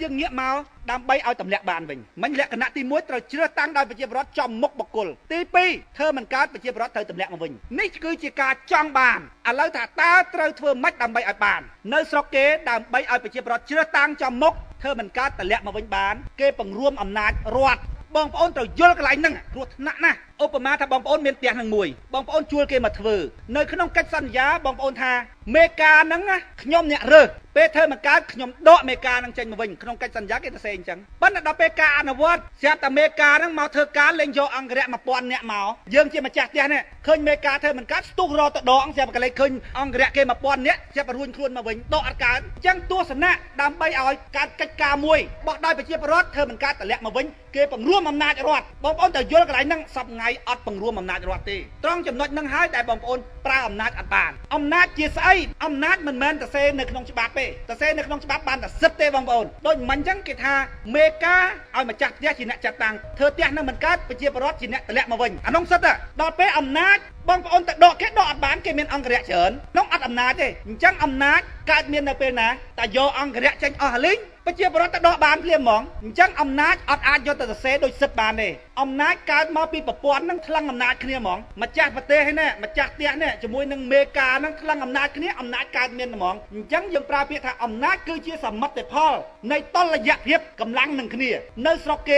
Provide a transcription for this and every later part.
យើងងាកមកដើម្បីឲ្យទម្លាក់បានវិញមិញលក្ខណៈទី1ត្រូវជ្រើសតាំងដោយប្រជាពលរដ្ឋចំមុខបុគ្គលទី2ធ្វើមិនកើតប្រជាពលរដ្ឋត្រូវទម្លាក់មកវិញនេះគឺជាការចង់បានឥឡូវថាតើត្រូវធ្វើម៉េចដើម្បីឲ្យបាននៅស្រុកគេដើម្បីឲ្យប្រជាពលរដ្ឋជ្រើសតាំងចំមុខធ្វើមិនកើតទម្លាក់មកវិញបានគេបង្រួមអំណាចរដ្ឋបងប្អូនត្រូវយល់កន្លែងហ្នឹងគ្រោះថ្នាក់ណាស់ឧបមាថាបងប្អូនមានផ្ទះនឹងមួយបងប្អូនជួលគេមកធ្វើនៅក្នុងកិច្ចសន្យាបងប្អូនថាមេការហ្នឹងខ្ញុំអ្នករើសពេលធ្វើមកកើតខ្ញុំដកមេការហ្នឹងចេញមកវិញក្នុងកិច្ចសន្យាគេទៅសេអញ្ចឹងប៉ុន្តែដល់ពេលការអនុវត្តស្រាប់តែមេការហ្នឹងមកធ្វើការលេងយកអង្គរៈ 1000 នាក់មកយើងជាម្ចាស់ផ្ទះនេះឃើញមេការធ្វើមិនកើតស្ទុះរត់ទៅដកស្រាប់តែកលេចឃើញអង្គរៈគេ 1000 នាក់ស្រាប់តែរួញខ្លួនមកវិញដកអត់កើតអញ្ចឹងទស្សនៈដើម្បីឲ្យកើតកិច្ចការមួយបោះដោយប្រជាពលរដ្ឋធ្វើមិនកើតតម្លាក់មកវិញគេបង្រួមអំណាចរដ្ឋបងប្អូនត្រូវយល់កន្លែងហ្នឹងសប្ងៃអត់បង្រួមអំណាចរដ្ឋទេត្រង់ចំណុចហ្នឹងហើយដែលបងប្អូនប្រើអំណាចអត់បានអំណាចជាស្អីអំណាចមិនមែនតែសេនៅក្នុងច្បាប់ទេតែសេនៅក្នុងច្បាប់បានតែសិទ្ធទេបងប្អូនដូចមិញអញ្ចឹងគេថាមេការឲ្យម្ចាស់ផ្ទះជាអ្នកចាត់តាំងធ្វើផ្ទះហ្នឹងមិនកើតប្រជាពលរដ្ឋជាអ្នកតម្លាក់មកវិញអានោះសិទ្ធដល់ពេលអំណាចបងប្អូនទៅដកគេដកអត់បានគេមានអង្គរៈច្រើននោះអត់អំណាចទេអញ្ចឹងអំណាចកើតមាននៅពេលណាតែយកអង្គរៈចេញអស់លីងប្រជាពលរដ្ឋទៅដកបានភ្លាមហ្មងអញ្ចឹងអំណាចអត់អាចយកទៅសរសេរដូចសិទ្ធបានទេអំណាចកើតមកពីប្រព័ន្ធហ្នឹងថ្លឹងអំណាចគ្នាហ្មងម្ចាស់ប្រទេសហ្នឹងម្ចាស់ផ្ទះនេះជាមួយនឹងមេការហ្នឹងថ្លឹងអំណាចគ្នាអំណាចកើតមានហ្មងអញ្ចឹងយើងប្រើពាក្យថាអំណាចគឺជាសមិទ្ធផលនៃតុល្យភាពកម្លាំងនឹងគ្នានៅស្រុកគ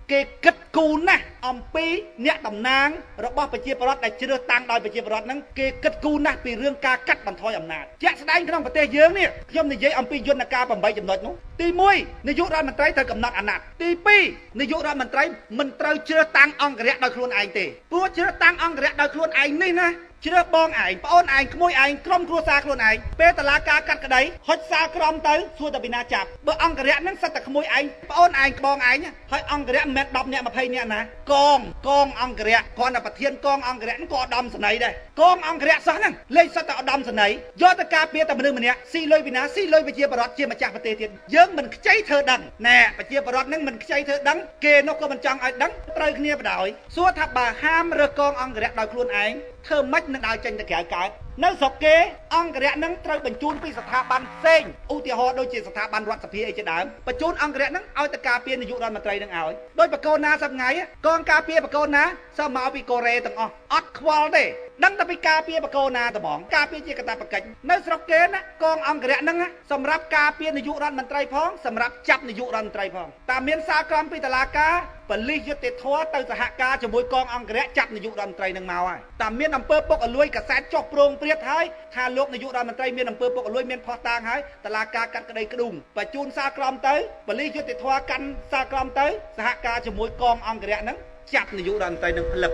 េគិតគូរណាស់អំពីអ្នកតំណាងរបស់ប្រជាពលរដ្ឋដែលជ្រើសតាំងដោយប្រជាពលរដ្ឋហ្នឹងគេគិតគូរណាស់ពីរឿងការកាត់បន្ថយអំណាចជាក់ស្ដែងក្នុងប្រទេសយើងនេះខ្ញុំនិយាយអំពីយន្តការ8ចំណុចនោះទី1នាយករដ្ឋមន្ត្រីត្រូវកំណត់អាណត្តិទី2នាយករដ្ឋមន្ត្រីមិនត្រូវជ្រើសតាំងអង្គរៈដោយខ្លួនឯងទេព្រោះជ្រើសតាំងអង្គរៈដោយខ្លួនឯងនេះណាជ្រើសបងឯងប្អូនឯងក្មួយឯងក្រុមគ្រួសារខ្លួនឯងពេលតឡាការកាត់ក្តីហុចសាក្រមទៅសួរតែពីណាចាប់បើអង្គរៈហ្នឹងសិតតែក្មួយឯងប្អូនឯងក្បងឯងហើយអង្គរៈមិនមែន10នាក់20នាក់ណាកងអង្គរៈគ្រាន់តែប្រធានកងអង្គរៈហ្នឹងក៏ឧត្តមសេនីយ៍ដែរកងអង្គរៈសោះហ្នឹងលេខសិតតែឧត្តមសេនីយ៍យកទៅការពារតែមនុស្សម្នាក់ស៊ីលុយពីណាស៊ីលុយប្រជាពលរដ្ឋជាម្ចាស់ប្រទេសទៀតយើងមិនខ្ចីធ្វើដឹងណែប្រជាពលរដ្ឋហ្នឹងមិនខ្ចីធ្វើដឹងគេនោះក៏មិនចង់ឲ្យដឹងត្រូវគ្នាបដ ாய் សួរថាបើហាមរើសកងអង្គរៈដោយខ្លួនឯងធ្វើម៉េចនឹងដើរចេញទៅក្រៅកើតនៅស្រុកគេអង្គរៈនឹងត្រូវបញ្ជូនពីស្ថាប័នផ្សេងឧទាហរណ៍ដូចជាស្ថាប័នរដ្ឋសភាអីជាដើមបញ្ជូនអង្គរៈនឹងឲ្យទៅការពារនាយករដ្ឋមន្ត្រីនឹងឲ្យដោយបកូនណាសប្ងាយកងការពារបកូនណាសើមកពីកូរ៉េទាំងអស់អត់ខ្វល់ទេដឹងតែពីការពារបកូនណាត្មងការពារជាកាតព្វកិច្ចនៅស្រុកគេណាកងអង្គរៈនឹងសម្រាប់ការពារនាយករដ្ឋមន្ត្រីផងសម្រាប់ចាប់នាយករដ្ឋមន្ត្រីផងតាមមានសារក្រមពីតុលាការប៉ូលីសយុត្តិធម៌ទៅសហការជាមួយកងអង្គរៈចាប់នាយករដ្ឋមន្ត្រីនឹងមកហើយតាមមានអំពើពុករលួយកសែតចុះប្រងព្រាតហើយថាលោកនាយករដ្ឋមន្ត្រីមានអំពើពុករលួយមានផុសតាងហើយតុលាការកាត់ក្តីក្ដុងបញ្ជូនសារក្រមទៅប៉ូលីសយុត្តិធម៌កាន់សារក្រមទៅសហការជាមួយកងអង្គរៈនឹងចាប់នាយករដ្ឋមន្ត្រីនឹងផ្លឹប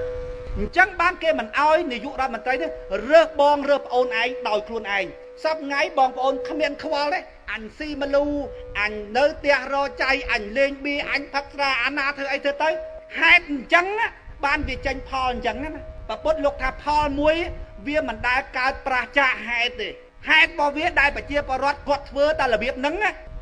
អញ្ចឹងបានគេមិនអោយនាយករដ្ឋមន្ត្រីនេះរើសបងរើសប្អូនឯងដោយខ្លួនឯងសប្ងៃបងប្អូនគ្មានខ្វល់ទេអញស៊ីមលូអញនៅផ្ទះរចៃអញលេងបៀអញផឹកស្រាអាណាធ្វើអីធ្វើទៅហេតុអញ្ចឹងបានវាចេញផលអញ្ចឹងណាប្រពុតលោកថាផលមួយវាមិនដែលកើតប្រឆាចហេតុទេហេតុរបស់វាដែលប្រជាពលរដ្ឋគាត់ធ្វើតែរបៀបហ្នឹ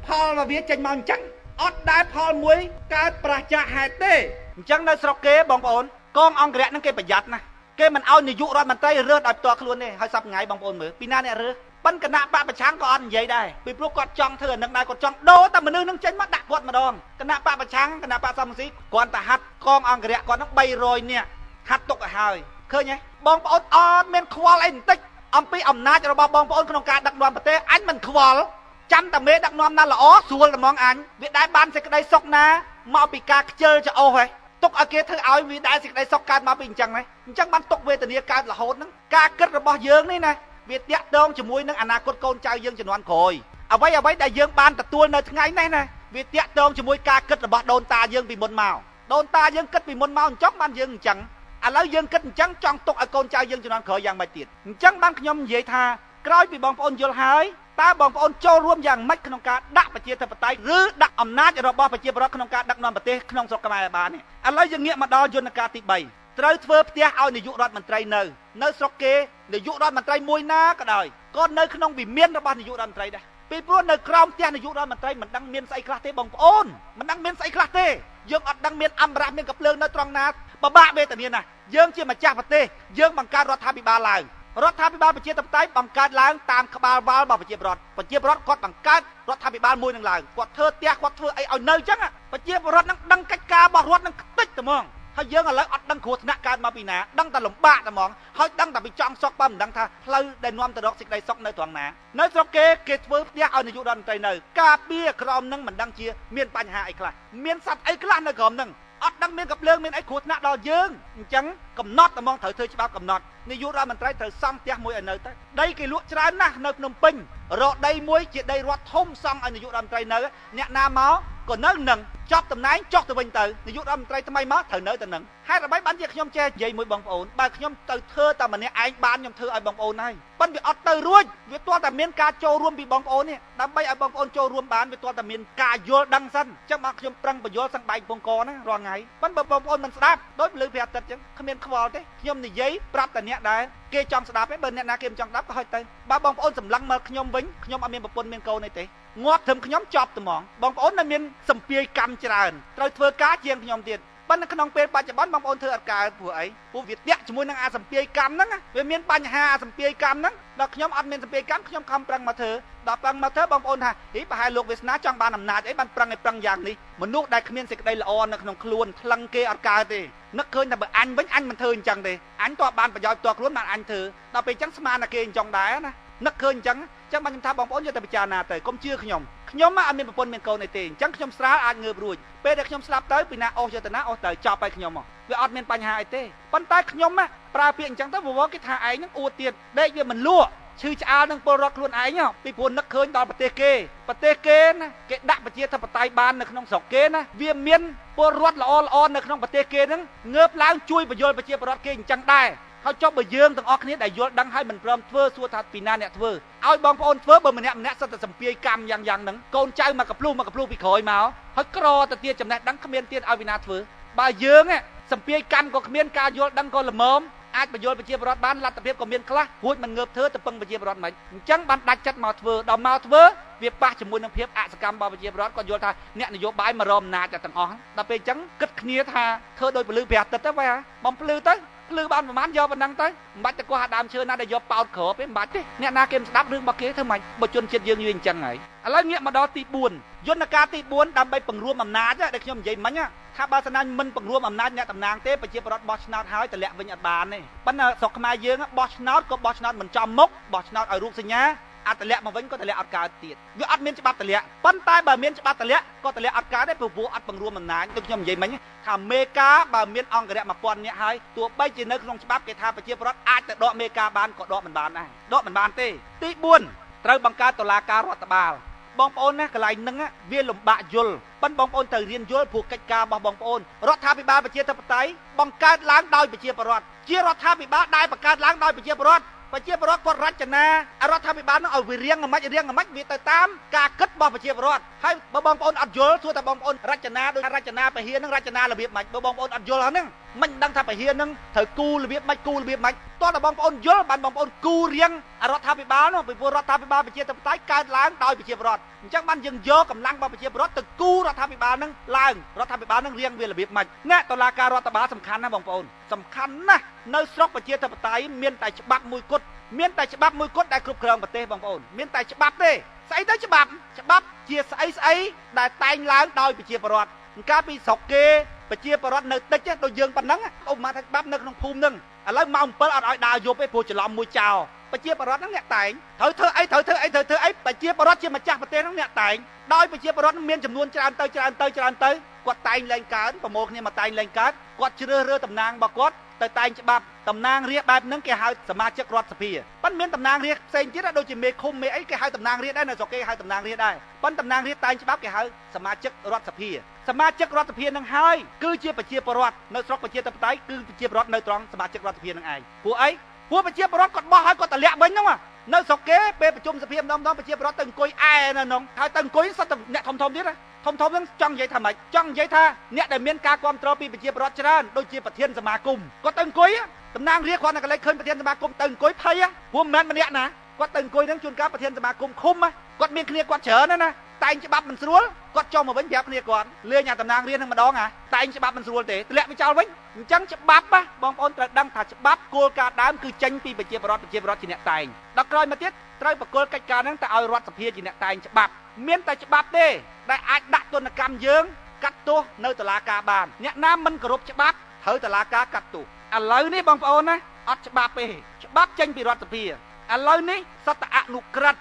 ងផលរបស់វាចេញមកអញ្ចឹងអត់ដែលផលមួយកើតប្រឆាចហេតុទេអញ្ចឹងនៅស្រុកគេបងប្អូនកងអង្គរៈហ្នឹងគេប្រយ័ត្នណាគេមិនឲ្យនាយករដ្ឋមន្ត្រីរើសដោយផ្ទាល់ខ្លួនទេហើយសប្ងៃបងប្អូនមើលពីណាអ្នករើសប៉ុន្តែគណៈបកប្រឆាំងក៏អត់និយាយដែរពីព្រោះគាត់ចង់ធ្វើអានឹងដែរគាត់ចង់ដូរតែមនុស្សនឹងចេញមកដាក់គាត់ម្ដងគណៈបកប្រឆាំងគណៈបកសំស៊ីគាត់តែហាត់កងអង្គរៈគាត់នឹង300នាក់ហាត់ទុកឲ្យហើយឃើញទេបងប្អូនអត់មានខ្វល់អីបន្តិចអំពីអំណាចរបស់បងប្អូនក្នុងការដឹកនាំប្រទេសអញមិនខ្វល់ចាំតែមេដឹកនាំណាល្អស្រួលតែហ្មងអញវាដែលបានសេចក្តីសុខណាមកពីការខ្ជិលច្អោសហ៎ទុកឲ្យគេធ្វើឲ្យវាដែលសេចក្តីសុខកើតមកពីអញ្ចឹងហ៎អញ្ចឹងបានទុកវេទនាកើតរហូតហ្នឹងការគិតរបស់យើងនេះណាវាតាក់ទងជាមួយនឹងអនាគតកូនចៅយើងជំនាន់ក្រោយអ្វីដែលយើងបានទទួលនៅថ្ងៃនេះណាវាតាក់ទងជាមួយការគិតរបស់ដូនតាយើងពីមុនមកដូនតាយើងគិតពីមុនមកអញ្ចឹងបានយើងអញ្ចឹងឥឡូវយើងគិតអញ្ចឹងចង់ទុកឲ្យកូនចៅយើងជំនាន់ក្រោយយ៉ាងម៉េចទៀតអញ្ចឹងបានខ្ញុំនិយាយថាក្រោយពីបងប្អូនយល់ហើយតើបងប្អូនចូលរួមយ៉ាងម៉េចក្នុងការដាក់ប្រជាធិបតេយ្យឬដាក់អំណាចរបស់ប្រជាពលរដ្ឋក្នុងការដឹកនាំប្រទេសក្នុងស្រុកខ្មែរឲ្យបានឥឡូវយើងងាកមកដល់យន្តការទី3ត្រូវធ្វើផ្ទះឲ្យនាយករដ្ឋមន្ត្រីនៅស្រុកគេនាយករដ្ឋមន្ត្រីមួយណាក៏ដោយក៏នៅក្នុងវិមានរបស់នាយករដ្ឋមន្ត្រីដែរពីព្រោះនៅក្រោមផ្ទះនាយករដ្ឋមន្ត្រីមិនដឹងមានស្អីខ្លះទេបងប្អូនមិនដឹងមានស្អីខ្លះទេយើងអត់ដឹងមានអមរៈមានកាភ្លើងនៅត្រង់ណាបបាក់វេទនាណាយើងជាម្ចាស់ប្រទេសយើងបង្កើតរដ្ឋាភិបាលឡើង រដ្ឋាភិបាលប្រជាធិបតេយ្យបង្កើតឡើងតាមក្បាលវាល់របស់ប្រជាពលរដ្ឋគាត់បង្កើតរដ្ឋាភិបាលមួយនឹងឡើងគាត់ធ្វើផ្ទះគាត់ធ្វើអីឲ្យនៅអញ្ចឹងប្រជាពលរដ្ឋនឹងដឹងកិច្ចការរបស់រដ្ឋនឹងខ្ទេចតែហ្មងហើយយើងឥឡូវអត់ដឹងគ្រោះថ្នាក់កើតមកពីណាដឹងតែលំបាកតែហ្មងហើយដឹងតែពីចង់សុខបើមិនដឹងថាផ្លូវដែលនាំទៅរកសេចក្តីសុខនៅត្រង់ណានៅស្រុកគេធ្វើផ្ទះឲ្យនាយករដ្ឋមន្ត្រីនៅការពារក្រមនឹងមិនដឹងជាមានបញ្ហាអីខ្លះមានសត្វអីខ្លះនៅក្រមនឹងអត់ដឹងមានកាភ្លើងមានអីគ្រោះថ្នាក់ដល់យើងអញ្ចឹងកំណត់តែហ្មងត្រូវធ្វើច្បាប់កំណត់នាយករដ្ឋមន្ត្រីត្រូវសង់ផ្ទះមួយឲ្យនៅទៅដីគេលក់ច្រើនណាស់នៅភ្នំពេញរកដីមួយជាដីរដ្ឋធំសង់ឲ្យនាយករដ្ឋមន្ត្រីនៅអ្នកណាមកក៏នៅនឹងចប់តំណែងចុះទៅវិញទៅនាយករដ្ឋមន្ត្រីថ្មីមកត្រូវនៅទៅនឹងហេតុអ្វីបានជាខ្ញុំចេះនិយាយមួយបងប្អូនបើខ្ញុំទៅធ្វើតែម្នាក់ឯងបានខ្ញុំធ្វើឲ្យបងប្អូនហើយប៉ុន្តែវាអត់ទៅរួចវាទាល់តែមានការចូលរួមពីបងប្អូននេះដើម្បីឲ្យបងប្អូនចូលរួមបានវាទាល់តែមានការយល់ដឹងសិនអញ្ចឹងមកខ្ញុំប្រឹងបញ្យល់សឹងបែកពងកណារាល់ថ្ងៃប៉ុន្តែបងប្អូនមិនស្ដាប់ដូចលើព្រះអាទិត្យអញ្ចឹងគ្មានខ្វល់ទេខ្ញុំនិយាយប្រាប់តែអ្នកដែរគេចង់ស្ដាប់ទេបើអ្នកណាគេមិនចង់ស្ដាប់ក៏ហុចទៅបើបងប្អូនសម្លឹងមកខ្ញុំវិញខ្ញុំអត់មានប្រពន្ធមានកូនទេងាប់ត្រឹមខ្ញុំចប់តែហ្មងបងប្អូននៅមានសម្ពាយកម្មច្រើនត្រូវធ្វើការជាងខ្ញុំទៀតប៉ុន្តែក្នុងពេលបច្ចុប្បន្នបងប្អូនធ្វើអត់កើតព្រោះអីព្រោះវាតាក់ជាមួយនឹងអាសម្ពាយកម្មហ្នឹងវាមានបញ្ហាអាសម្ពាយកម្មហ្នឹងដល់ខ្ញុំអត់មានសម្ពាយកម្មខ្ញុំខំប្រឹងមកធ្វើដល់ប្រឹងមកធ្វើបងប្អូនថាហីប្រហែលលោកវាសនាចង់បានអំណាចអីបានប្រឹងយ៉ាងនេះមនុស្សដែលគ្មានសេចក្តីល្អនៅក្នុងខ្លួនថ្លឹងគេអត់កើតទេនឹកឃើញតែបើអញវិញអញមិនធ្វើអញ្ចឹងទេអញតើបានប្រយោជន៍ផ្ទាល់ខ្លួនបានអញធ្វើដល់ពេលអញ្ចឹងស្មានតែគេអញ្ចឹងដែរណានឹកឃើញអញ្ចឹងបានខ្ញុំថាបងប្អូនយកតែពិចារណាទៅកុំជឿខ្ញុំអត់មានប្រពន្ធមានកូនទេអញ្ចឹងខ្ញុំស្រាលអាចងើបរួចពេលដែលខ្ញុំស្លាប់ទៅពីណាអស់យកទៅណាអស់ទៅចប់ហើយខ្ញុំវាអត់មានបញ្ហាអីទេប៉ុន្តែខ្ញុំប្រើពាក្យអញ្ចឹងទៅវវគេថាឯងនឹងអួតទៀតដេកវាមិនលក់ឈឺឆ្អាលនឹងពលរដ្ឋខ្លួនឯងពីព្រោះនឹកឃើញដល់ប្រទេសគេណាគេដាក់ប្រជាធិបតេយ្យបាននៅក្នុងស្រុកគេណាវាមានពលរដ្ឋល្អនៅក្នុងប្រទេសគេហ្នឹងងើបឡើងជួយបញ្យលប្រជាពលរដ្ឋគេអញ្ចឹងដែរហើយចុះបើយើងទាំងអស់គ្នាដែលយល់ដឹងហើយមិនព្រមធ្វើសួរថាពីណាអ្នកធ្វើឲ្យបងប្អូនធ្វើបើម្នាក់សិតតែសម្ពាយកម្មយ៉ាងហ្នឹងកូនចៅមកកភ្លុះពីក្រោយមកហើយក្រទៅទៀតចំណេះដឹងគ្មានទៀតឲ្យពីណាធ្វើបើយើងសម្ពាយកម្មក៏គ្មានការយល់ដឹងក៏ល្មមអាចបញ្យលប្រជាពលរដ្ឋបានលទ្ធភាពក៏មានខ្លះរួចមិនងើបធ្វើទៅពឹងប្រជាពលរដ្ឋមិនអញ្ចឹងបានដាច់ចិត្តមកធ្វើដល់មកធ្វើវាប៉ះជាមួយនឹងភាពអសកម្មរបស់ប្រជាពលរដ្ឋគាត់យល់ថាអ្នកនយោបាយមករំអំណាចទាំងអស់ដល់ពេលអញ្ចឹងគិតគ្នាថាធ្វើដោយពលឺព្រះអាទិត្យទៅបែរបំភ្លឺទៅភ្លឺបានប្រហែលយកប៉ុណ្ណឹងទៅមិនបាច់ទៅគាត់ដើមឈើណាដែលយកប៉ោតក្របទេមិនបាច់ទេអ្នកណាគេមិនស្ដាប់រឿងរបស់គេធ្វើម៉េចបើជនជាតិយើងយូរអញ្ចឹងហើយឥឡូវងាកមកដល់ទី4យន្តការទី4ដើម្បីពង្រួមអំណាចដែលខ្ញុំនិយាយមិញថាបើសិនណាមិនពង្រួមអំណាចអ្នកតំណាងទេប្រជាពលរដ្ឋបោះឆ្នោតហើយតម្លាក់វិញអត់បានទេប៉ុន្តែស្រុកខ្មែរយើងបោះឆ្នោតក៏បោះឆ្នោតមិនចំមុខបោះឆ្នោតឲ្យរូបសញ្ញាអត់តម្លាក់មកវិញក៏តម្លាក់អត់កើតទៀតវាអត់មានច្បាប់តម្លាក់ប៉ុន្តែបើមានច្បាប់តម្លាក់ក៏តម្លាក់អត់កើតដែរព្រោះអត់ពង្រួមអំណាចដូចខ្ញុំនិយាយមិញថាមេការបើមានអង្គរៈ 1000 នាក់ហើយទោះបីជានៅក្នុងច្បាប់គេថាប្រជាពលរដ្ឋអាចទៅដកមេការបានក៏ដកមិនបានដែរដកមិនបានទេទី4ត្រូវបង្កើតតុលាការរដ្ឋបាលបងប្អូនណាកន្លែងហ្នឹងវាលំបាកយល់ប៉ុន្តែបងប្អូនត្រូវរៀនយល់ព្រោះកិច្ចការរបស់បងប្អូនរដ្ឋាភិបាលប្រជាធិបតេយ្យបង្កើតឡើងដោយប្រជាពលរដ្ឋជារដ្ឋាភិបាលដែលបង្កើតឡើងដោយប្រជាពលរដ្ឋគាត់រចនារដ្ឋាភិបាលនោះឲ្យវារៀងមិនវាទៅតាមការគិតរបស់ប្រជាពលរដ្ឋហើយបើបងប្អូនអត់យល់ទោះតែបងប្អូនរចនាដោយរចនាពហិនឹងរចនារបៀបម៉េចបើបងប្អូនអត់យល់ហ្នឹងមិនដឹងថាពហិនឹងត្រូវគូរបៀបម៉េចតោះតែបងប្អូនយល់បានបងប្អូនគូរៀងរដ្ឋាភិបាលនោះពីព្រោះរដ្ឋាភិបាលប្រជាធិបតេយ្យកើតឡើងដោយប្រជាពលរដ្ឋអញ្ចឹងបានយើងយកកម្លាំងរបស់ប្រជាពលរដ្ឋទៅគូរដ្ឋាភិបាលហ្នឹងឡើងរដ្ឋាភិបាលហ្នឹងរៀងវារបៀបម៉េចអ្នកតុលាការរដ្ឋបាលសំខាន់ណាស់បងប្អូនសំខាន់ណាស់នៅស្រុកប្រជាធិបតេយ្យមានតែច្បាប់មួយគត់ដែលគ្រប់គ្រងប្រទេសបងប្អូនមានតែច្បាប់ទេស្អីទៅច្បាប់ជាស្អីដែលតែងឡើងដោយប្រជាពលរដ្ឋកាលពីស្រុកគេប្រជាពលរដ្ឋនៅតិចដូចយើងប៉ុណ្ណឹងឧបមាថាច្បាប់នៅក្នុងភូមិហ្នឹងឥឡូវម៉ោង 7 អត់ឲ្យដើរយប់ទេព្រោះច្រឡំមួយចោលប្រជាពលរដ្ឋហ្នឹងអ្នកតែងត្រូវធ្វើអីប្រជាពលរដ្ឋជាម្ចាស់ប្រទេសហ្នឹងអ្នកតែងដោយប្រជាពលរដ្ឋមានចំនួនច្រើនទៅគាត់តែងលែងកើតប្រមូលគ្នាមកតែងលែងកើតគាត់ជ្រើសរើសតំណាងរបស់គាត់ទៅតែងច្បាប់តំណាងរាស្ត្របែបហ្នឹងគេហៅសមាជិករដ្ឋសភាប៉ុន្តែមានតំណាងរាស្ត្រផ្សេងទៀតដូចជាមេឃុំមេអីគេហៅតំណាងរាស្ត្រដែរនៅស្រុកគេហៅតំណាងរាស្ត្រដែរប៉ុន្តែតំណាងរាស្ត្រតែងច្បាប់គេហៅសមាជិករដ្ឋសភាហ្នឹងហើយគឺជាប្រជាពលរដ្ឋនៅស្រុកប្រជាធិបតេយ្យគឺប្រជាពលរដ្ឋនៅត្រង់សមាជិករដ្ឋសភាហ្នឹងឯងពួកអីពួកប្រជាពលរដ្ឋគាត់បោះឲ្យគាត់តម្លាក់វិញហ្នឹងនៅស្រុកគេពេលប្រជុំសភាម្ដងប្រជាពលរដ្ឋទៅអង្គុយឯនៅក្នុងហើយទៅអង្គុយសិតតែអ្នកធំទៀតធំហ្នឹងចង់និយាយថាម៉េចចង់និយាយថាអ្នកដែលមានការគ្រប់គ្រងពីប្រជាពលរដ្ឋច្រើនដូចជាប្រធានសមាគមគាត់ទៅអង្គុយតំណាងរាស្ត្រគាត់នៅកន្លែងឃើញប្រធានសមាគមទៅអង្គុយភ័យព្រោះមិនមែនម្នាក់ណាគាត់ទៅអង្គុយហ្នឹងជួនកាលប្រធានសមាគមឃុំគាត់មានគ្នាគាត់ច្រើនណាតែ តែងច្បាប់មិនស្រួលគាត់ចុះមកវិញប្រាប់គ្នាគាត់លេងអាតំណាងរាស្ត្រនឹងម្ដងតែងច្បាប់មិនស្រួលទេទម្លាក់វាចោលវិញអញ្ចឹងច្បាប់បងប្អូនត្រូវដឹងថាច្បាប់គោលការណ៍ដើមគឺចេញពីប្រជាពលរដ្ឋជាអ្នកតែងដល់ក្រោយមកទៀតត្រូវបកគលកិច្ចការហ្នឹងទៅឲ្យរដ្ឋសភាជាអ្នកតែងច្បាប់មានតែច្បាប់ទេដែលអាចដាក់ទណ្ឌកម្មយើងកាត់ទោសនៅតុលាការបានអ្នកណាមិនគោរពច្បាប់ត្រូវតុលាការកាត់ទោសឥឡូវនេះបងប្អូនណាអត់ច្បាប់ទេច្បាប់ចេញពីរដ្ឋសភាឥឡូវនេះសត្វអនុក្រឹត្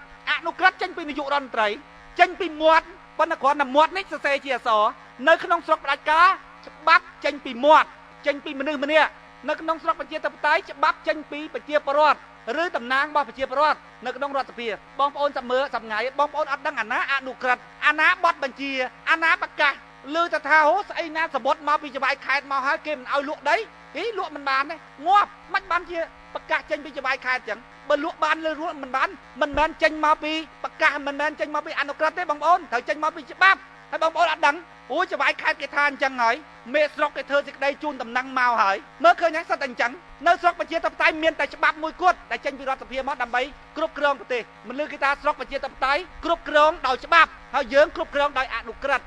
យចេញពីនាយករដ្ឋមន្ត្រីចេញពីមាត់ប៉ុន្តែគ្រាន់តែមាត់នេះសរសេរជាអក្សរនៅក្នុងស្រុកផ្ដាច់ការច្បាប់ចេញពីមាត់ចេញពីមនុស្សម្នាក់នៅក្នុងស្រុកប្រជាធិបតេយ្យច្បាប់ចេញពីប្រជាពលរដ្ឋឬតំណាងរបស់ប្រជាពលរដ្ឋនៅក្នុងរដ្ឋសភាបងប្អូនចាំមើលសម្ងាយបងប្អូនអត់ដឹងអាណាអនុក្រឹត្យអាណាបទបញ្ជាអាណាប្រកាសលើទៅថាអូស្អីណាសបុតមកពីច្បាយខេត្តមកហើយគេមិនឲ្យលក់ដីលក់មិនបានទេងាប់មិនបានជាប្រកាសចេញពីច្បាយខេត្តចឹងបើលក់បានលើលក់មិនបានមិនមែនចេញមកពីប្រកាសមិនមែនចេញមកពីអនុក្រឹត្យទេបងប្អូនត្រូវចេញមកពីច្បាប់ហើយបងប្អូនអត់ដឹងអូច្បាយខេត្តគេថាអញ្ចឹងហើយមេស្រុកគេធ្វើសេចក្តីជូនតំណែងមកហើយមើលឃើញហើយសិតតែអញ្ចឹងនៅស្រុកប្រជាធិបតេយ្យមានតែច្បាប់មួយគត់ដែលចេញពីរដ្ឋសភាមកដើម្បីគ្រប់គ្រងប្រទេសមិនលើគេថាស្រុកប្រជាធិបតេយ្យគ្រប់គ្រងដោយច្បាប់ហើយយើងគ្រប់គ្រងដោយអនុក្រឹត្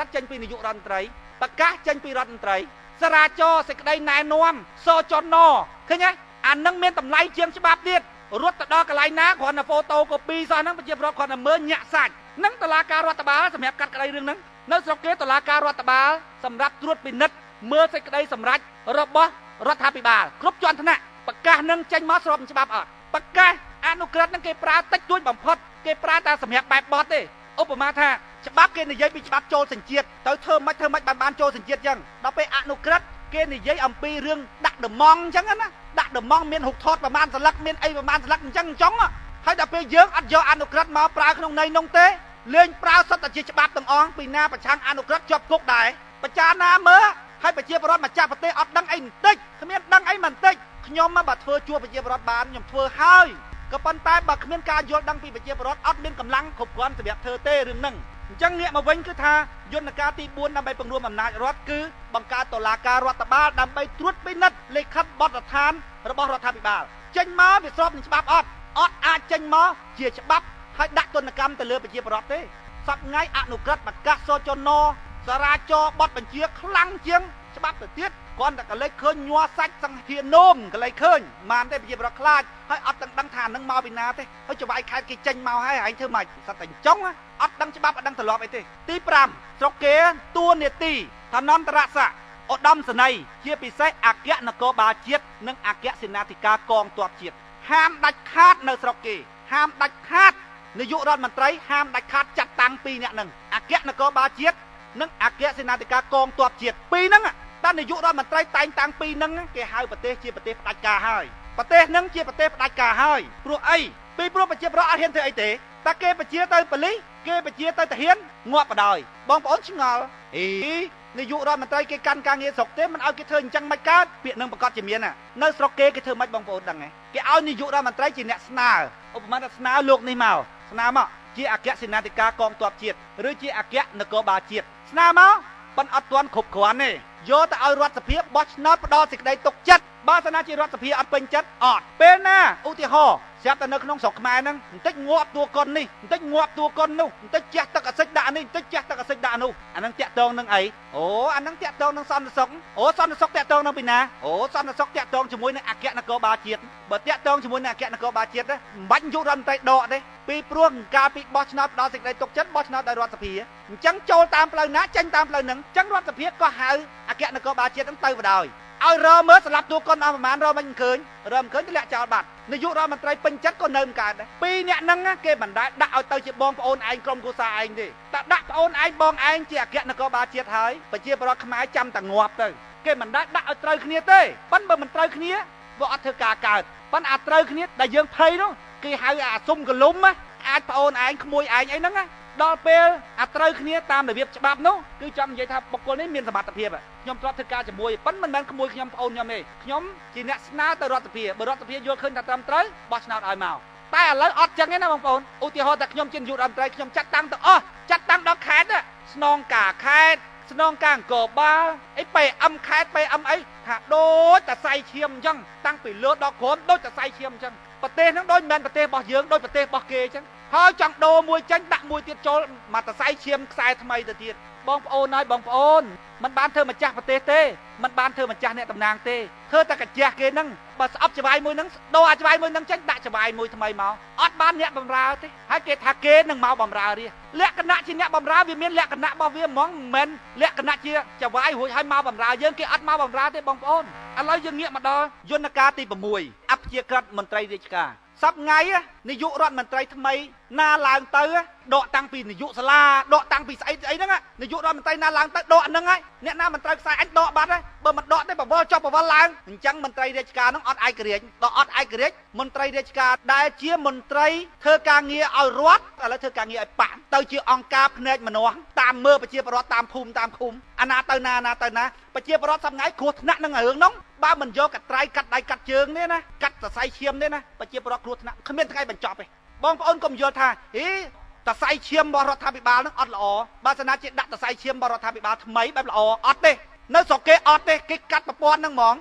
យចេញពីនាយករដ្ឋមន្ត្រីប្រកាសចេញពីរដ្ឋមន្ត្រីចរាចរណ៍សេចក្តីណែនាំសចនឃើញទេអានឹងមានតម្លៃជាងច្បាប់ទៀតរត់ទៅដល់កន្លែងណាគ្រាន់តែហ្វូតូកូពីសោះហ្នឹងប្រជាពលរដ្ឋគ្រាន់តែមើលញាក់សាច់ហ្នឹងតុលាការរដ្ឋបាលសម្រាប់កាត់ក្តីរឿងហ្នឹងនៅស្រុកគេតុលាការរដ្ឋបាលសម្រាប់ត្រួតពិនិត្យមើលសេចក្តីសម្រេចរបស់រដ្ឋាភិបាលគ្រប់ជាន់ថ្នាក់ប្រកាសនឹងចេញមកស្របនឹងច្បាប់អត់ប្រកាសអនុក្រឹត្យនឹងគេប្រើតិចតួចបំផុតគេប្រើតែសម្រាប់បែបបទទេឧបមាថាច្បាប់គេនិយាយពីច្បាប់ចូលសញ្ជាតិទៅធ្វើម៉េចបានចូលសញ្ជាតិអញ្ចឹងដល់ពេលអនុក្រឹត្យគេនិយាយអំពីរឿងដាក់ដំងអញ្ចឹងណាដាក់ដំងមានហុកថតប្រមាណស្លឹកមានអីប្រមាណស្លឹកអញ្ចឹងចុងហើយដល់ពេលយើងអត់យកអនុក្រឹត្យមកប្រើក្នុងន័យនោះទេលេងប្រើសិទ្ធិជាច្បាប់ទាំងអស់ពីណាប្រឆាំងអនុក្រឹត្យជាប់គុកដែរប្រចារណាមើលហើយប្រជាពលរដ្ឋម្ចាស់ប្រទេសអត់ដឹងអីបន្តិចគ្មានដឹងអីបន្តិចខ្ញុំបើធ្វើជួបប្រជាពលរដ្ឋបានខ្ញុំធ្វើហើយក៏ប៉ុន្តែបើគ្មានការយល់ដឹងពីប្រជាពលរដ្ឋអត់មានកម្លាំងគ្រប់គ្រាន់សម្រាប់ធ្វើទេរឿងហ្នឹងអញ្ចឹងងាកមកវិញគឺថាយន្តការទី4ដើម្បីពង្រួមអំណាចរដ្ឋគឺបង្កើតតុលាការរដ្ឋបាលដើម្បីត្រួតពិនិត្យលិខិតបទដ្ឋានរបស់រដ្ឋាភិបាលចេញមកវាស្របនឹងច្បាប់អត់អាចចេញមកជាច្បាប់ហើយដាក់ទណ្ឌកម្មទៅលើប្រជាពលរដ្ឋទេសប្តាហ៍អនុក្រឹត្យប្រកាសសចនចរាចរណ៍បទបញ្ជាខ្លាំងជាងច្បាប់ទៅទៀតគ្រាន់តែកលេចឃើញញ័រសាច់សង្ឃានោមកលេចឃើញបានទេប្រជាពលរដ្ឋខ្លាចហើយអត់ដឹងថានឹងមកពីណាទេហើយច្បាយខេត្តគេចេញមកហើយឯងធ្វើម៉េចសិតតែចុងអត់ដឹងច្បាប់អត់ដឹងទម្លាប់អីទេទី5ស្រុកគេតួនាទីឋានន្តរស័ក្តិឧត្តមសេនីយ៍ជាពិសេសអគ្គនគរបាលជាតិនិងអគ្គសេនាធិការកងទ័ពជាតិហាមដាច់ខាតនៅស្រុកគេហាមដាច់ខាតនាយករដ្ឋមន្ត្រីហាមដាច់ខាតចាត់តាំងពីរអ្នកហ្នឹងអគ្គនគរបាលជាតិនិងអគ្គសេនាធិការកងទ័ពជាតិពីរហ្នឹងតែនាយករដ្ឋមន្ត្រីតែងតាំងពីរហ្នឹងគេហៅប្រទេសជាប្រទេសផ្ដាច់ការហើយប្រទេសហ្នឹងជាប្រទេសផ្ដាច់ការហើយព្រោះអីពីព្រោះប្រជាពលរដ្ឋអត់ហ៊ានធ្វើអីទេតែគេបញ្ជាទៅប៉ូលីសគេបញ្ជាទៅទាហានងាប់បដ ாய் បងប្អូនឆ្ងល់នាយករដ្ឋមន្ត្រីគេកាន់ការងារស្រុកទេមិនឲ្យគេធ្វើអញ្ចឹងមិនកើតពាក្យនឹងប្រកាសជាមាននៅស្រុកគេធ្វើមិនបងប្អូនដឹងទេគេឲ្យនាយករដ្ឋមន្ត្រីជាអ្នកស្នើឧបមាថាស្នើលោកនេះមកស្នើមកជាអគ្គសេនាធិការកងទ័ពជាតិឬជាអគ្គនគរបាលជាតិស្នើមកប៉ុន្តែអត់ទាន់គ្រប់គ្រាន់ទេយកទៅឲ្យរដ្ឋសភាបោះឆ្នោតផ្ដល់សេចក្តីទុកចិត្តបើសិនណាជារដ្ឋសភាអត់ពេញចិត្តអត់ពេលណាឧទាហរណ៍ស្រាប់តែនៅក្នុងស្រុកខ្មែរហ្នឹងបន្តិចងាប់តួកុននេះបន្តិចងាប់តួកុននោះបន្តិចជះទឹកអាសិចដាក់នេះបន្តិចជះទឹកអាសិចដាក់នោះអាហ្នឹងតាក់ទងនឹងអីអូអាហ្នឹងតាក់ទងនឹងសន្តិសុខអូសន្តិសុខតាក់ទងនឹងពីណាអូសន្តិសុខតាក់ទងជាមួយនឹងអគ្គនគរបាលជាតិបើតាក់ទងជាមួយនឹងអគ្គនគរបាលជាតិមិនបាច់យុរដ្ឋមន្ត្រីដកទេពីព្រោះកាលពីបោះឆ្នោតផ្ដល់សេចក្តីទុកចិត្តបោះឆ្នោតដោយរដ្ឋសភាអញ្ចឹងចូលតាមផ្លូវណាចេញតាមផ្លូវហ្នឹងអញ្ចឹងរដ្ឋសភាក៏ហៅអគ្គនគរបាលជាតិហ្នឹងទៅបដ ாய் ឲ្យរមើលស្លាប់តួកុនអស់ប្រមាណរមិនឃើញទម្លាក់ចោលបាត់នាយករដ្ឋមន្ត្រីពេញចិត្តក៏នៅមិនកើតដែរពីរអ្នកហ្នឹងគេមិនដែលដាក់ឲ្យទៅជាបងប្អូនឯងក្រុមគ្រួសារឯងទេតែដាក់ប្អូនឯងបងឯងជាអគ្គនគរបាលជាតិហើយប្រជាពលរដ្ឋខ្មែរចាំតែងាប់ទៅគេមិនដែលដាក់ឲ្យត្រូវគ្នាទេប៉ិនបើមិនត្រូវគ្នាវាអត់ធ្វើការកើតប៉ិនអាត្រូវគ្នាដែលយើងភ័យនោះគេហៅអាសុំកលុំអាចប្អូនឯងក្មួយឯងអីហ្នឹងដល់ពេលអាត្រូវគ្នាតាមរបៀបច្បាប់នោះគឺចង់និយាយថាបុគ្គលនេះមានសមត្ថភាពខ្ញុំធ្លាប់ធ្វើការជាមួយប៉ុន្តែមិនមែនក្មួយខ្ញុំប្អូនខ្ញុំទេខ្ញុំជាអ្នកស្នើទៅរដ្ឋសភាបើរដ្ឋសភាយល់ឃើញថាត្រឹមត្រូវបោះឆ្នោតឲ្យមកតែឥឡូវអត់ចឹងទេណាបងប្អូនឧទាហរណ៍តែខ្ញុំជានាយករដ្ឋមន្ត្រីខ្ញុំចាត់តាំងទៅអស់ចាត់តាំងដល់ខេត្តស្នងការខេត្តស្នងការអង្គរបាលអីPMខេត្តPMអីថាដូចតែសៃឈាមអញ្ចឹងតាំងពីលើដល់ក្រោមដូចតែសៃឈាមអញ្ចឹងប្រទេសហ្នឹងដូចមិនមែនប្រទេសរបស់យើងដូចប្រទេសរបស់គេអញ្ចឹង ហើយចង់ដូរមួយចេញដាក់មួយទៀតចូលមកតសៃឈាមខ្សែថ្មីទៅទៀតបងប្អូនហើយបងប្អូនមិនបានធ្វើម្ចាស់ប្រទេសទេមិនបានធ្វើម្ចាស់អ្នកតំណាងទេធ្វើតែកាជះគេហ្នឹងបើស្អប់ច្បាយមួយហ្នឹងដូរអាច្បាយមួយហ្នឹងចេញដាក់ច្បាយមួយថ្មីមកអត់បានអ្នកបម្រើទេហើយគេថាគេនឹងមកបម្រើរាលក្ខណៈជាអ្នកបម្រើវាមានលក្ខណៈរបស់វាហ្មងមិនមែនលក្ខណៈជាច្បាយរួចហើយមកបម្រើយើងគេអត់មកបម្រើទេបងប្អូនឥឡូវយើងងាកមកដល់យន្តការទី6អព្យាក្រឹតមន្ត្រីរាជការសប្ថ្ងៃនាយករដ្ឋមន្ត្រីថ្មីណាឡើងទៅដកតាំងពីនាយកសាលាដកតាំងពីស្អីហ្នឹងនាយករដ្ឋមន្ត្រីណាឡើងទៅដកហ្នឹងហើយអ្នកណាមិនត្រូវខ្សែអញដកបាត់ហើយបើមិនដកទេបវលចុះបវលឡើងអញ្ចឹងមន្ត្រីរាជការហ្នឹងអត់ឯករាជ្យដល់អត់ឯករាជ្យមន្ត្រីរាជការដែលជាមន្ត្រីធ្វើការងារឲ្យរដ្ឋឥឡូវធ្វើការងារឲ្យបាក់ទៅជាអង្គការភ្នែកម្នាស់តាមមើលប្រជាពលរដ្ឋតាមភូមិតាមឃុំអាណាទៅណាប្រជាពលរដ្ឋសប្ថ្ងៃគ្រោះថ្នាក់នឹងរឿងហ្នឹងបើមិនយកកត្រៃកាត់ដៃកាត់ជើងនេះណាកាត់សរសៃឈាមនេះណាប្រជាពលរដ្ឋគ្រោះថ្នាក់គ្មានថ្ងៃបញ្ចប់ទេបងប្អូនកុំយល់ថាតសៃឈាមរបស់រដ្ឋាភិបាលនឹងអត់ល្អបើសិនណាជាដាក់តសៃឈាមរបស់រដ្ឋាភិបាលថ្មីបែបល្អអត់ទេនៅស្រុកគេអត់ទេគេកាត់ប្រព័ន្ធហ្នឹងហ្មង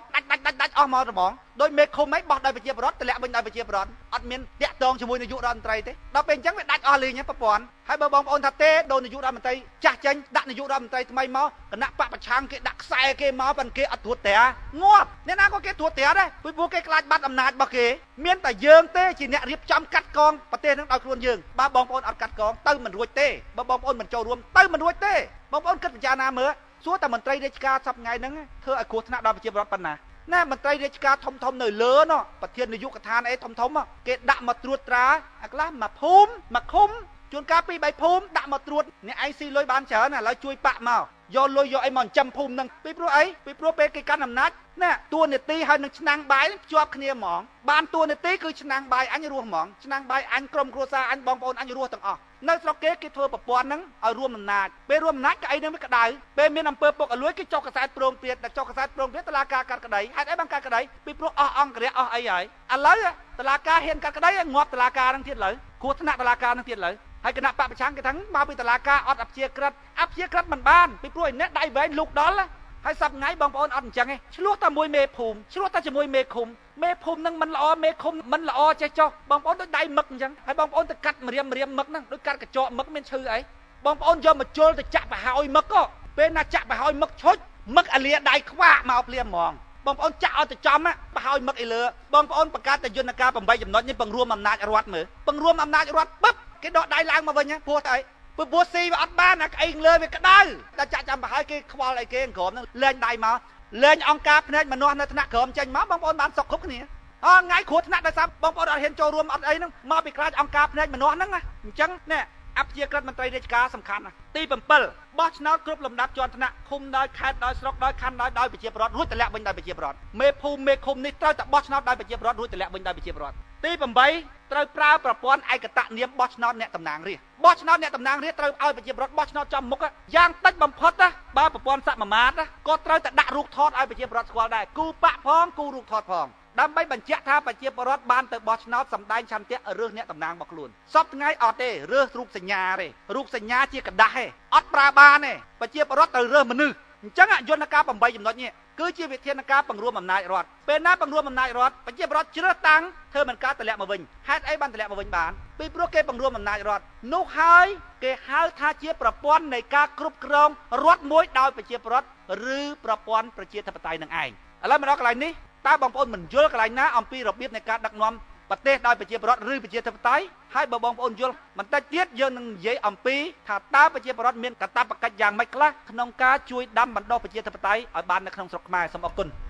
ដាច់អស់មកហ្មងដោយមេឃុំឯងបោះដោយប្រជាពលរដ្ឋតម្លាក់វិញដោយប្រជាពលរដ្ឋអត់មានតាក់ទងជាមួយនាយករដ្ឋមន្ត្រីទេដល់ពេលអញ្ចឹងវាដាច់អស់លេងប្រព័ន្ធហើយបើបងប្អូនថាទេដូននាយករដ្ឋមន្ត្រីចាស់ចេញដាក់នាយករដ្ឋមន្ត្រីថ្មីមកគណៈបកប្រឆាំងគេដាក់ខ្សែគេមកប៉ុន្តែគេអត់ត្រួតត្រាងាប់អ្នកណាក៏គេត្រួតត្រាដែរពីព្រោះគេខ្លាចបាត់អំណាចរបស់គេមានតែយើងទេជាអ្នករៀបចំកាត់កងប្រទេសនឹងដោយខ្លួនយើងបើបងប្អូនអត់កាត់កងទៅមិនរួចទេបើបងប្អូនមិនចូលរួមទៅមិនរួចទេបងប្អូនគិតពិចារណាមើលសួរតែមន្ត្រីរាជការសប្ថ្ងៃហ្នឹងធ្វើឲ្យគ្រោះថ្នាក់ដល់ប្រជាពលរដ្ឋប៉ុណ្ណាណាមន្ត្រីរាជការធំនៅលើនោះប្រធាននាយកដ្ឋានអីធំគេដាក់មកត្រួតត្រាអាខ្លះមកភូមិមកឃុំជួនកាល2 3ភូមិដាក់មកត្រួតអ្នកឯងស៊ីលុយបានច្រើនឥឡូវជួយប៉ាក់មកយកលុយយកអីមកចិញ្ចឹមភូមិហ្នឹងពីព្រោះអីពីព្រោះពេលគេកាន់អំណាចណាតួនាទីហើយនឹងឆ្នាំងបាយភ្ជាប់គ្នាហ្មងបានតួនាទីគឺឆ្នាំងបាយអញរស់ហ្មងឆ្នាំងបាយអញក្រុមគ្រួសារអញបងប្អូនអញរស់ទាំងអស់នៅស្រុកគេធ្វើប្រព័ន្ធហ្នឹងឲ្យរួមអំណាចពេលរួមអំណាចក្អីហ្នឹងវាក្តៅពេលមានអំពើពុករលួយគេចុះកសែតប្រងព្រាតតែចុះកសែតប្រងព្រាតតឡាការកាត់ក្តីហេតុអីបានកាត់ក្តីពីព្រោះអស់អង្គរៈអស់អីហើយឥឡូវតឡាការហ៊ានកាត់ក្តីងាប់តឡាការហ្នឹងទៀតលើគ្រោះថ្នាក់តឡាការហ្នឹងទៀតលើហើយគណៈបពប្រឆាំងគេថាមកពីតឡាការអត់អព្យាក្រឹតមិនបានពីព្រោះឯអ្នកដៃវែងលូកដល់ហើយសប្ថ្ងៃបងប្អូនអត់អញ្ចឹងទេឆ្លោះតែមួយមេភូមិឆ្លោះតែជាមួយមេឃុំហ្នឹងមិនល្អមេឃុំមិនល្អចេះចុះបងប្អូនដូចដៃមឹកអញ្ចឹងហើយបងប្អូនទៅកាត់ម្រាមមឹកហ្នឹងដូចកាត់កញ្ចក់មឹកមានឈឺអីបងប្អូនយកមកជុលទៅចាក់ប្រហើយមឹកក៏ពេលណាចាក់ប្រហើយមឹកឈុចមឹកអាលាដៃខ្វាក់មកភ្លាមហ្មងបងប្អូនចាក់ឲ្យទៅចំប្រហើយមឹកអីលើបងប្អូនបង្កើតតែយន្តការ8ចំណុចនេះបង្រួមអំណាចរដ្ឋមើលបង្រួមអំណាចរដ្ឋបឹបគេដកដៃឡើងមកវិញព្រោះតែព្រោះស៊ីវាអត់បានអាក្អីលើវាក្តៅតែចាក់ចាំប្រហើយគេខ្វល់អីគេក្រមហ្នឹងលែងដៃមកលែងអង្គការភ្នែកម្នាស់នៅថ្នាក់ក្រមចេញមកបងប្អូនបានសុខគ្រប់គ្នាថ្ងៃគ្រោះថ្នាក់ដោយសារបងប្អូនអត់ហ៊ានចូលរួមអត់អីហ្នឹងមកពីខ្លាចអង្គការភ្នែកម្នាស់ហ្នឹងអញ្ចឹងនេះអព្យាក្រឹតមន្ត្រីរាជការសំខាន់ណាស់ទី7បោះឆ្នោតគ្រប់លំដាប់ជាន់ថ្នាក់ឃុំដោយខេត្តដោយស្រុកដោយខណ្ឌដោយប្រជាពលរដ្ឋរួចតម្លាក់វិញដោយប្រជាពលរដ្ឋមេភូមិមេឃុំនេះត្រូវតែបោះឆ្នោតដោយប្រជាពលរដ្ឋរួចតម្លាក់វិញដោយប្រជាពលរដ្ឋទី8ត្រូវប្រើប្រព័ន្ធឯកតនាមបោះឆ្នោតអ្នកតំណាងរាស្ត្របោះឆ្នោតអ្នកតំណាងរាស្ត្រត្រូវឲ្យប្រជាពលរដ្ឋបោះឆ្នោតចំមុខយ៉ាងតិចបំផុតបើប្រព័ន្ធសមាមាត្រក៏ត្រូវតែដាក់រូបថតឲ្យប្រជាពលរដ្ឋស្គាល់ដែរគូបាក់ផងគូរូបថតផងដើម្បីបញ្ជាក់ថាប្រជាពលរដ្ឋបានទៅបោះឆ្នោតសម្ដែងឆន្ទៈរើសអ្នកតំណាងរបស់ខ្លួនសពថ្ងៃអត់ទេរើសរូបសញ្ញាទេរូបសញ្ញាជាกระดาษទេអត់ប្រើបានទេប្រជាពលរដ្ឋត្រូវរើសមនុស្សអញ្ចឹងយន្តការ8ចំណុចនេះគឺជាវិធានការបង្រួមអំណាចរដ្ឋពេលណាបង្រួមអំណាចរដ្ឋប្រជាពលរដ្ឋជ្រើសតាំងធ្វើមិនការតម្លាក់មកវិញហេតុអីបានតម្លាក់មកវិញបានពីព្រោះគេបង្រួមអំណាចរដ្ឋនោះហើយគេហៅថាជាប្រព័ន្ធនៃការគ្រប់គ្រងរដ្ឋមួយដោយប្រជាពលរដ្ឋឬប្រព័ន្ធប្រជាធិបតេយ្យនឹងឯងឥឡូវមកដល់កន្លែងនេះតើបងប្អូនមិនយល់កន្លែងណាអំពីរបៀបនៃការដឹកនាំប្រទេសដោយប្រជាពលរដ្ឋឬប្រជាធិបតេយ្យហើយបើបងប្អូនយល់បន្តិចទៀតយើងនឹងនិយាយអំពីថាតើប្រជាពលរដ្ឋមានកាតព្វកិច្ចយ៉ាងម៉េចខ្លះក្នុងការជួយដាំបណ្ដុះប្រជាធិបតេយ្យឲ្យបាននៅក្នុងស្រុកខ្មែរសូមអរគុណ